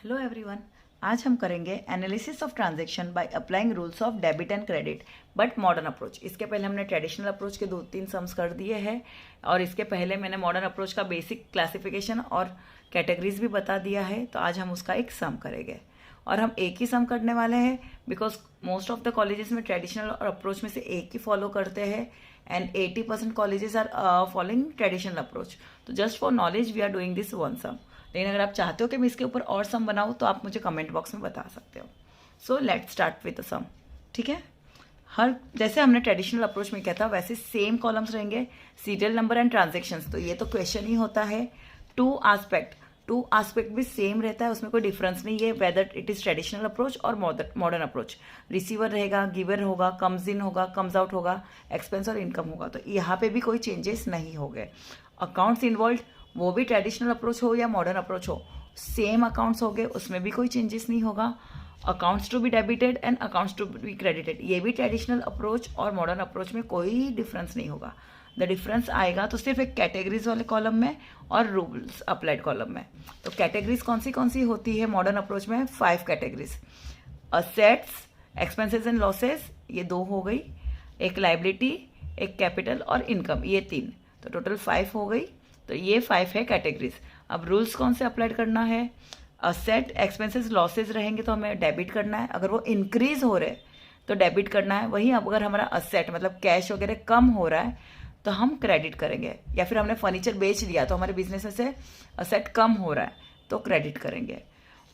Hello everyone. आज हम करेंगे analysis of transaction by applying rules of debit and credit but modern approach. इसके पहले हमने ट्रेडिशनल अप्रोच के 2-3 सम्स कर दिए हैं और इसके पहले मैंने मॉडर्न अप्रोच का बेसिक क्लासिफिकेशन और कैटेगरीज भी बता दिया है। तो आज हम उसका एक सम करेंगे और हम एक ही सम करने वाले हैं because most of the colleges में ट्रेडिशनल और अप्रोच में से एक ही फॉलो करते हैं and 80% colleges are following traditional approach. तो just for knowledge we are doing this one sum. लेकिन अगर आप चाहते हो कि मैं इसके ऊपर और सम बनाऊँ तो आप मुझे कमेंट बॉक्स में बता सकते हो। So let's start with the sum. ठीक है, हर जैसे हमने ट्रेडिशनल अप्रोच में किया था वैसे सेम कॉलम्स रहेंगे, सीरियल नंबर एंड ट्रांजेक्शन्स। तो ये तो क्वेश्चन ही होता है। टू आस्पेक्ट भी सेम रहता है, उसमें कोई डिफरेंस नहीं है whether it is traditional approach और मॉडर्न अप्रोच। रिसीवर रहेगा, गिवर होगा, कम्स इन होगा, कम्स आउट होगा, एक्सपेंस और इनकम होगा। तो यहाँ पे भी कोई चेंजेस नहीं हो गए। अकाउंट्स इन्वॉल्व, वो भी ट्रेडिशनल अप्रोच हो या मॉडर्न अप्रोच हो, सेम अकाउंट्स हो गए, उसमें भी कोई चेंजेस नहीं होगा। Accounts to be debited and accounts to be credited, ये भी ट्रेडिशनल अप्रोच और मॉडर्न अप्रोच में कोई डिफरेंस नहीं होगा। द डिफरेंस आएगा तो सिर्फ एक कैटेगरीज वाले कॉलम में और रूल्स अप्लाइड कॉलम में। तो कैटेगरीज कौन सी होती है मॉडर्न अप्रोच में? 5 categories. Assets, expenses and losses, ये 2 हो गई। एक लाइबिलिटी, एक कैपिटल और इनकम, ये 3। तो टोटल 5 हो गई। तो ये 5 है कैटेगरीज। अब रूल्स कौन से अप्लाइड करना है? असेट, एक्सपेंसेस, लॉसेज रहेंगे तो हमें डेबिट करना है। अगर वो इंक्रीज हो रहे तो डेबिट करना है। वहीं अब अगर हमारा असेट मतलब कैश वगैरह कम हो रहा है तो हम क्रेडिट करेंगे। या फिर हमने फर्नीचर बेच दिया तो हमारे बिजनेस में से असेट कम हो रहा है तो क्रेडिट करेंगे।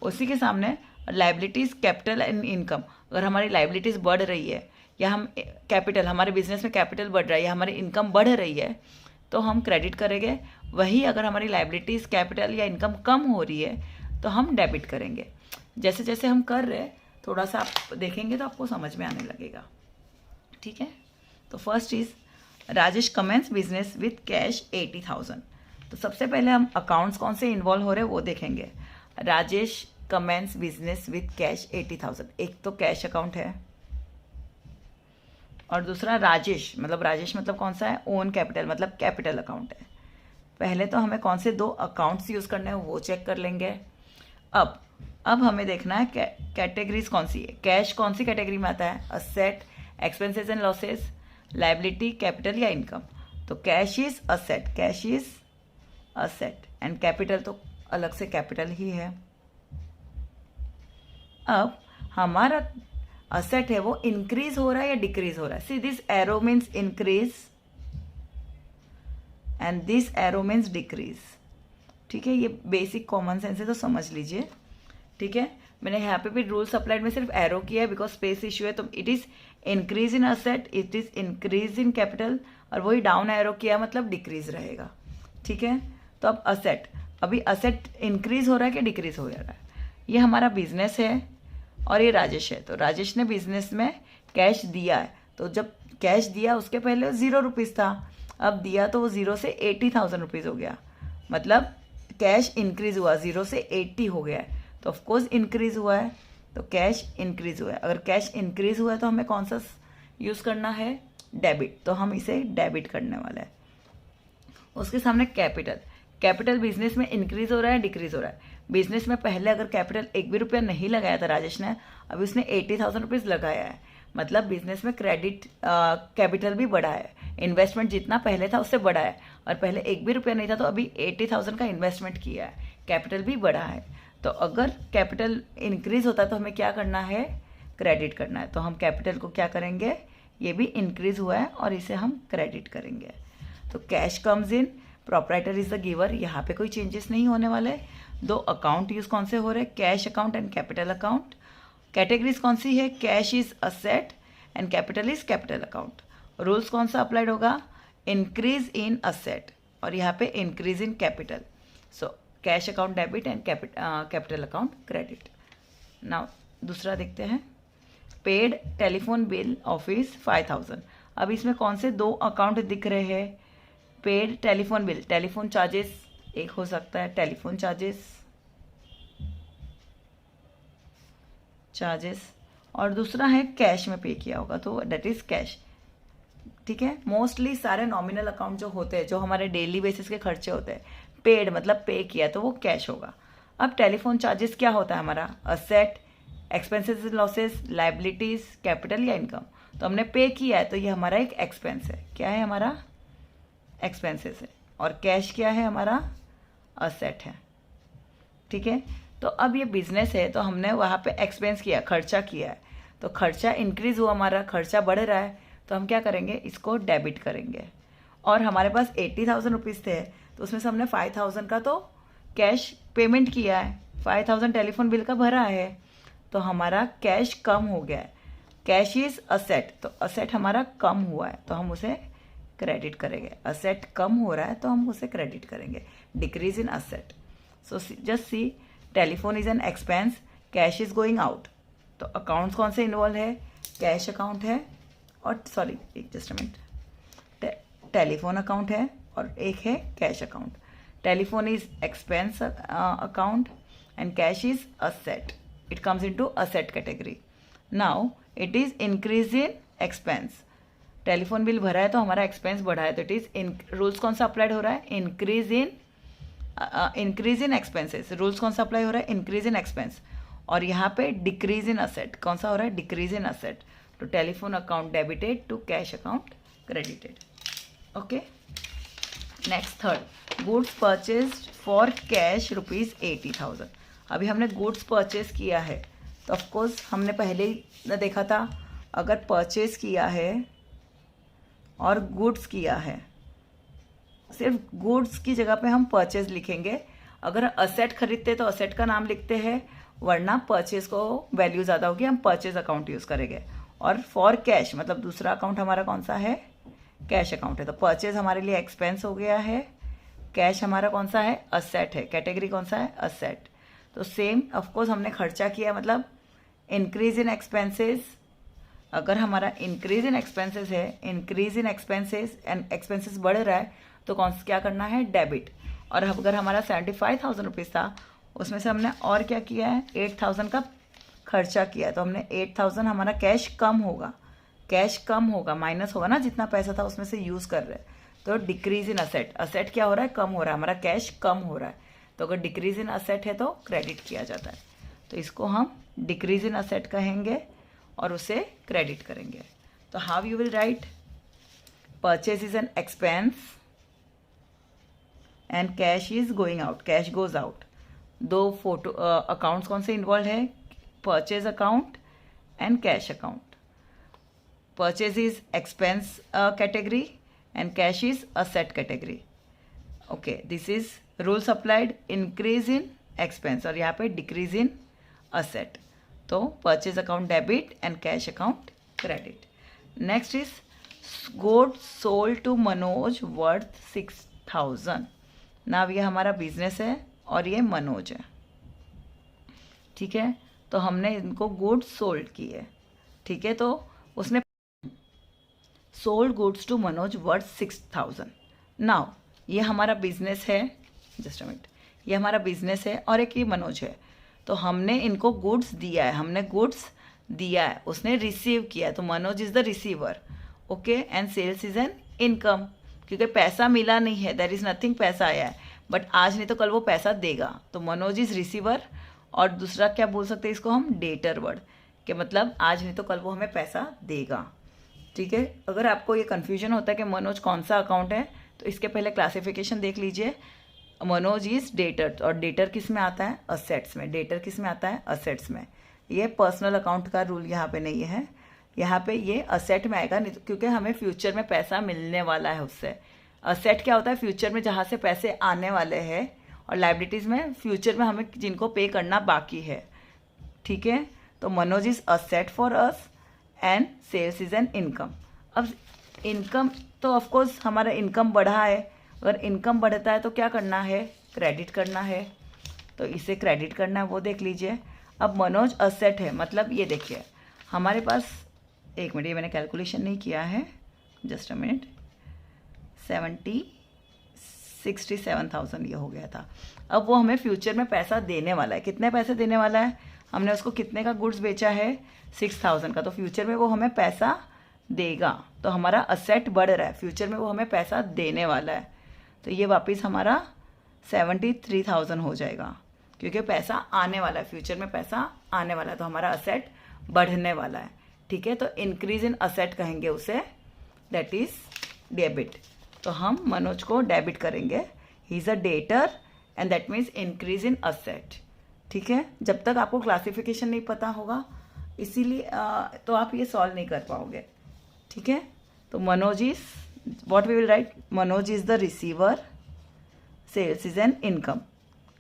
उसी के सामने लाइबिलिटीज, कैपिटल एंड इनकम। अगर हमारी लाइबिलिटीज बढ़ रही है या हम कैपिटल, हमारे बिजनेस में कैपिटल बढ़ रहा है या हमारी इनकम बढ़ रही है तो हम क्रेडिट करेंगे। वही अगर हमारी लाइबिलिटीज, कैपिटल या इनकम कम हो रही है तो हम डेबिट करेंगे। जैसे जैसे हम कर रहे हैं थोड़ा सा आप देखेंगे तो आपको समझ में आने लगेगा। ठीक है, तो first is Rajesh commences business with cash 80,000। तो सबसे पहले हम अकाउंट्स कौन से इन्वॉल्व हो रहे हैं वो देखेंगे। Rajesh commences business with cash 80,000, एक तो कैश अकाउंट है और दूसरा राजेश मतलब कौन सा है? ओन कैपिटल मतलब कैपिटल अकाउंट है। पहले तो हमें कौन से 2 अकाउंट्स यूज करने हैं वो चेक कर लेंगे। अब हमें देखना है कैटेगरीज कौन सी है। कैश कौन सी कैटेगरी में आता है? Asset, expenses and losses, liability, capital या इनकम। तो cash is asset and capital तो अलग से कैपिटल ही है। अब हमारा असेट है वो इंक्रीज हो रहा है या डिक्रीज हो रहा है? See this arrow means increase and this arrow means decrease. ठीक है, ये बेसिक कॉमन सेंस है तो समझ लीजिए। ठीक है, मैंने यहाँ पे भी रूल्स अप्लाइड में सिर्फ एरो किया है बिकॉज स्पेस इश्यू है। तो it is increase in asset, it is increase in capital, और वही डाउन एरो किया मतलब डिक्रीज रहेगा। ठीक है, तो अब असेट, अभी असेट इंक्रीज हो रहा है कि डिक्रीज हो रहा है? ये हमारा बिजनेस है और ये राजेश है। तो राजेश ने बिजनेस में कैश दिया है। तो जब कैश दिया उसके पहले 0 रुपीज़ था, अब दिया तो वो 0 से 80,000 रुपीज़ हो गया। मतलब कैश इंक्रीज हुआ, 0 से 80 हो गया है। तो ऑफकोर्स इंक्रीज हुआ है तो कैश इंक्रीज हुआ है। अगर कैश इंक्रीज हुआ है तो हमें कौन सा यूज़ करना है? डेबिट। तो हम इसे डेबिट करने वाले हैं। उसके सामने कैपिटल बिजनेस में इंक्रीज हो रहा है, डिक्रीज हो रहा है? बिजनेस में पहले अगर कैपिटल 1 भी रुपया नहीं लगाया था राजेश ने, अभी उसने 80,000 रुपीज़ लगाया है। मतलब बिजनेस में क्रेडिट कैपिटल भी बढ़ा है। इन्वेस्टमेंट जितना पहले था उससे बढ़ा है और पहले 1 भी रुपया नहीं था तो अभी 80,000 का इन्वेस्टमेंट किया है, कैपिटल भी बढ़ा है। तो अगर कैपिटल इंक्रीज होता है तो हमें क्या करना है? क्रेडिट करना है। तो हम कैपिटल को क्या करेंगे? ये भी इंक्रीज हुआ है और इसे हम क्रेडिट करेंगे। तो cash comes in, proprietor is the giver, यहाँ पे कोई चेंजेस नहीं होने वाले। 2 अकाउंट यूज कौन से हो रहे हैं? Cash account and capital account. Categories कौन सी है? Cash is asset and capital is capital account. Rules कौन सा अप्लाइड होगा? इंक्रीज इन असेट और यहाँ पे increase in capital. So cash account debit and capital account credit. Now दूसरा देखते हैं। Paid telephone bill office 5,000। अब इसमें कौन से 2 अकाउंट दिख रहे हैं? Paid telephone bill, telephone charges एक हो सकता है, टेलीफोन चार्जेस और दूसरा है कैश में पे किया होगा तो डेट इज कैश। ठीक है, मोस्टली सारे नॉमिनल अकाउंट जो होते हैं, जो हमारे डेली बेसिस के खर्चे होते हैं, पेड मतलब पे किया तो वो कैश होगा। अब टेलीफोन चार्जेस क्या होता है हमारा, asset, expenses losses, liabilities, capital या इनकम। तो हमने पे किया है तो ये हमारा एक एक्सपेंस है। क्या है हमारा, एक्सपेंसेस है। और कैश क्या है हमारा, असेट है। ठीक है, तो अब ये बिजनेस है तो हमने वहाँ पे एक्सपेंस किया, खर्चा किया है, तो खर्चा इंक्रीज हुआ, हमारा खर्चा बढ़ रहा है, तो हम क्या करेंगे, इसको डेबिट करेंगे। और हमारे पास 80,000 रुपीज़ थे तो उसमें से हमने 5,000 का तो कैश पेमेंट किया है, 5,000 टेलीफोन बिल का भरा है, तो हमारा कैश कम हो गया है। कैश इज असेट, तो असेट हमारा कम हुआ है तो हम उसे क्रेडिट करेंगे। असेट कम हो रहा है तो हम उसे क्रेडिट करेंगे, decrease in asset. So just see, telephone is an expense, cash is going out. तो अकाउंट्स कौन से इन्वॉल्व है, कैश अकाउंट है और सॉरी एक जस्ट मिनट, टेलीफोन अकाउंट है और एक है cash account. Telephone is expense account and cash is asset, it comes into asset category. Now it is increase in expense, telephone bill भरा है तो हमारा एक्सपेंस बढ़ा है, तो इट इज रूल्स कौन सा अप्लाइड हो रहा है, इंक्रीज इन एक्सपेंसेस। रूल्स कौन सा अप्लाई हो रहा है, इंक्रीज इन एक्सपेंस। और यहाँ पे डिक्रीज इन असेट, कौन सा हो रहा है, डिक्रीज इन असेट। तो telephone account debited to cash account credited. Okay, next third, goods purchased for cash ₹80,000। अभी हमने गुड्स परचेज किया है तो ऑफकोर्स हमने पहले ही देखा था, अगर परचेज किया है और गुड्स किया है, सिर्फ गुड्स की जगह पे हम परचेज लिखेंगे। अगर असेट खरीदते तो असेट का नाम लिखते हैं, वरना परचेज को वैल्यू ज़्यादा होगी, हम परचेज अकाउंट यूज़ करेंगे। और फॉर कैश मतलब दूसरा अकाउंट हमारा कौन सा है, कैश अकाउंट है। तो परचेज हमारे लिए एक्सपेंस हो गया है, कैश हमारा कौन सा है, असेट है। कैटेगरी कौन सा है, असेट। तो सेम ऑफकोर्स हमने खर्चा किया मतलब इंक्रीज इन एक्सपेंसेस। अगर हमारा इंक्रीज इन एक्सपेंसेस है, increase in expenses and expenses बढ़ रहा है तो क्या करना है, डेबिट। और अगर हमारा 75,000 रुपीज़ था उसमें से हमने और क्या किया है, 8,000 का खर्चा किया, तो हमने 8,000, हमारा कैश कम होगा, कैश कम होगा, माइनस होगा ना, जितना पैसा था उसमें से यूज़ कर रहे हैं। तो डिक्रीज इन असेट, असेट क्या हो रहा है, कम हो रहा है, हमारा कैश कम हो रहा है। तो अगर डिक्रीज इन असेट है तो क्रेडिट किया जाता है, तो इसको हम डिक्रीज इन असेट कहेंगे और उसे क्रेडिट करेंगे। तो how you will write, purchase is an expense and cash is going out, cash goes out. दो फोटो अकाउंट्स कौन से इन्वॉल्व है, purchase account and cash account. Purchase is expense category and cash is asset category. Okay, this is rules applied, increase in expense और यहाँ पे decrease in asset. तो purchase account debit and cash account credit. Next is goods sold to Manoj worth 6,000। Now ये हमारा business है और ये मनोज है, ठीक है। तो हमने इनको गुड्स सोल्ड किए, ठीक है। तो उसने sold goods to Manoj worth 6,000। Now ये हमारा बिजनेस है, जस्ट अ मिनट, ये हमारा बिजनेस है और एक ये मनोज है। तो हमने इनको गुड्स दिया है, हमने गुड्स दिया है, उसने रिसीव किया है, तो Manoj is the receiver. Okay, and sales is an income, क्योंकि पैसा मिला नहीं है, देयर इज नथिंग, पैसा आया है बट आज नहीं तो कल वो पैसा देगा। तो मनोज इज रिसीवर। और दूसरा क्या बोल सकते हैं इसको हम, डेटर वर्ड, कि मतलब आज नहीं तो कल वो हमें पैसा देगा, ठीक है। अगर आपको ये कन्फ्यूजन होता है कि मनोज कौन सा अकाउंट है तो इसके पहले क्लासिफिकेशन देख लीजिए। मनोज इज डेटर, और डेटर किस में आता है, असेट्स में। डेटर किस में आता है, असेट्स में। ये पर्सनल अकाउंट का रूल यहाँ पे नहीं है, यहाँ पे ये असेट में आएगा, नहीं तो क्योंकि हमें फ्यूचर में पैसा मिलने वाला है उससे। असेट क्या होता है, फ्यूचर में जहाँ से पैसे आने वाले हैं, और लाइबिलिटीज़ में फ्यूचर में हमें जिनको पे करना बाकी है, ठीक है। तो Manoj is asset for us and sales is an income. अब इनकम तो ऑफकोर्स हमारा इनकम बढ़ा है, अगर इनकम बढ़ता है तो क्या करना है, क्रेडिट करना है, तो इसे क्रेडिट करना है, वो देख लीजिए। अब मनोज असेट है, मतलब ये देखिए हमारे पास, एक मिनट, ये मैंने कैलकुलेशन नहीं किया है, जस्ट अ मिनट, 67,000 ये हो गया था। अब वो हमें फ्यूचर में पैसा देने वाला है, कितने पैसे देने वाला है, हमने उसको कितने का गुड्स बेचा है, 6,000 का, तो फ्यूचर में वो हमें पैसा देगा। तो हमारा असेट बढ़ रहा है, फ्यूचर में वो हमें पैसा देने वाला है, तो ये वापस हमारा 73,000 हो जाएगा। क्योंकि पैसा आने वाला है, फ्यूचर में पैसा आने वाला है, तो हमारा असेट बढ़ने वाला है। ठीक है, तो इंक्रीज इन असेट कहेंगे उसे, दैट इज डेबिट। तो हम मनोज को डेबिट करेंगे, he is a debtor and that means increase in asset. ठीक है, जब तक आपको क्लासिफिकेशन नहीं पता होगा इसीलिए तो आप ये सॉल्व नहीं कर पाओगे। ठीक है, तो Manoj is what we will write, Manoj is the receiver, sales is an income.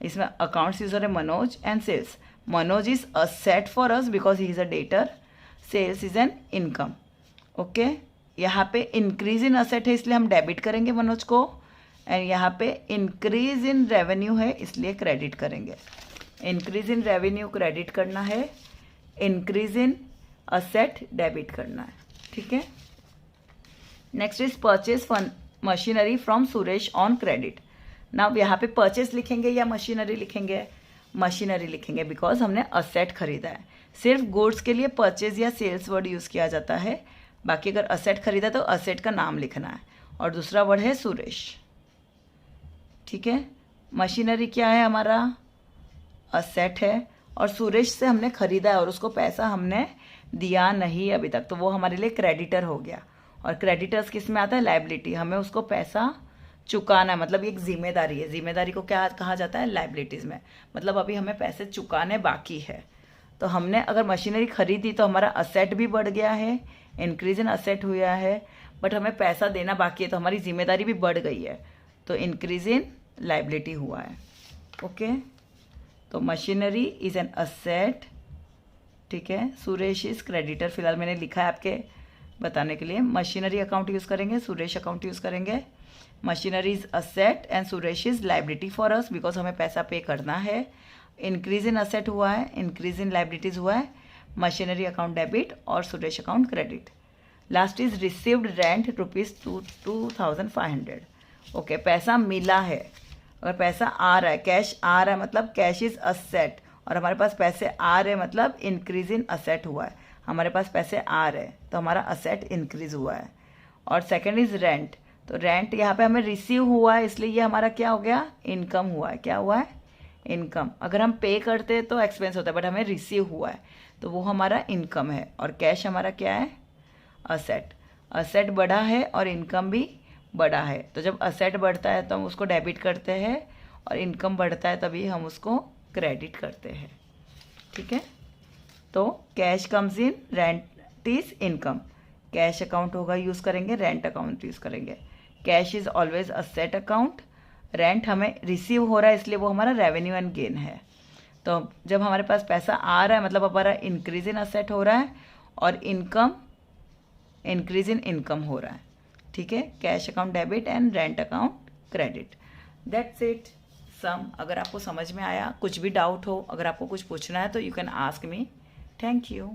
इसमें अकाउंट्स यूजर है Manoj and sales. Manoj is asset for us because he is a debtor, sales is an income. Okay, यहाँ पे इंक्रीज इन असेट है इसलिए हम debit करेंगे मनोज को, and यहाँ पे इंक्रीज इन रेवेन्यू है इसलिए क्रेडिट करेंगे। इंक्रीज इन रेवेन्यू क्रेडिट करना है, इंक्रीज इन असेट डेबिट करना है। ठीक है, next is purchase machinery from Suresh on credit. Now यहाँ पे परचेज लिखेंगे या मशीनरी लिखेंगे, मशीनरी लिखेंगे बिकॉज हमने असेट खरीदा है। सिर्फ गुड्स के लिए परचेज या सेल्स वर्ड यूज़ किया जाता है, बाकी अगर असेट खरीदा तो असेट का नाम लिखना है, और दूसरा वर्ड है सुरेश। ठीक है, मशीनरी क्या है, हमारा असेट है, और सुरेश से हमने खरीदा है और उसको पैसा हमने दिया नहीं अभी तक, तो वो हमारे लिए क्रेडिटर हो गया। और क्रेडिटर्स किस में आता है, लायबिलिटी, हमें उसको पैसा चुकाना है, मतलब एक जिम्मेदारी है। जिम्मेदारी को क्या कहा जाता है, लायबिलिटीज़ में, मतलब अभी हमें पैसे चुकाने बाकी है। तो हमने अगर मशीनरी खरीदी तो हमारा असेट भी बढ़ गया है, इंक्रीज इन असेट हुआ है, बट हमें पैसा देना बाकी है तो हमारी जिम्मेदारी भी बढ़ गई है, तो इंक्रीज इन लायबिलिटी हुआ है। ओके, तो मशीनरी इज एन असेट। ठीक है, सुरेश इज क्रेडिटर, फिलहाल मैंने लिखा है आपके बताने के लिए। मशीनरी अकाउंट यूज़ करेंगे, सुरेश अकाउंट यूज़ करेंगे। Machinery is asset and Suresh is liability for us because हमें पैसा पे करना है। इंक्रीज इन असेट हुआ है, इंक्रीज इन लायबिलिटीज़ हुआ है, मशीनरी अकाउंट डेबिट और Suresh account credit. Last is received rent ₹2,500। Okay, पैसा मिला है, अगर पैसा आ रहा है, कैश आ रहा है मतलब कैश इज असेट, और हमारे पास पैसे आ रहे हैं मतलब इंक्रीज इन असेट हुआ है, हमारे पास पैसे आ रहे हैं तो हमारा असेट इंक्रीज हुआ है। और सेकंड इज रेंट, तो रेंट यहाँ पे हमें रिसीव हुआ है इसलिए ये हमारा क्या हो गया, इनकम हुआ है। क्या हुआ है, इनकम। अगर हम पे करते हैं तो एक्सपेंस होता है, बट हमें रिसीव हुआ है तो वो हमारा इनकम है। और कैश हमारा क्या है, असेट। असेट बढ़ा है और इनकम भी बढ़ा है, तो जब असेट बढ़ता है तो हम उसको डेबिट करते हैं, और इनकम बढ़ता है तभी हम उसको क्रेडिट करते हैं। ठीक है, तो cash comes in, rent is income, cash account होगा यूज़ करेंगे, रेंट अकाउंट यूज़ करेंगे। Cash is always asset account, rent हमें रिसीव हो रहा है इसलिए वो हमारा रेवेन्यू एंड गेन है। तो जब हमारे पास पैसा आ रहा है मतलब हमारा इंक्रीज इन असेट हो रहा है, और इनकम इंक्रीज इन इनकम हो रहा है। ठीक है, cash account debit and rent account credit, that's it some. अगर आपको समझ में आया, कुछ भी डाउट हो, अगर आपको कुछ पूछना है तो you can ask me. Thank you.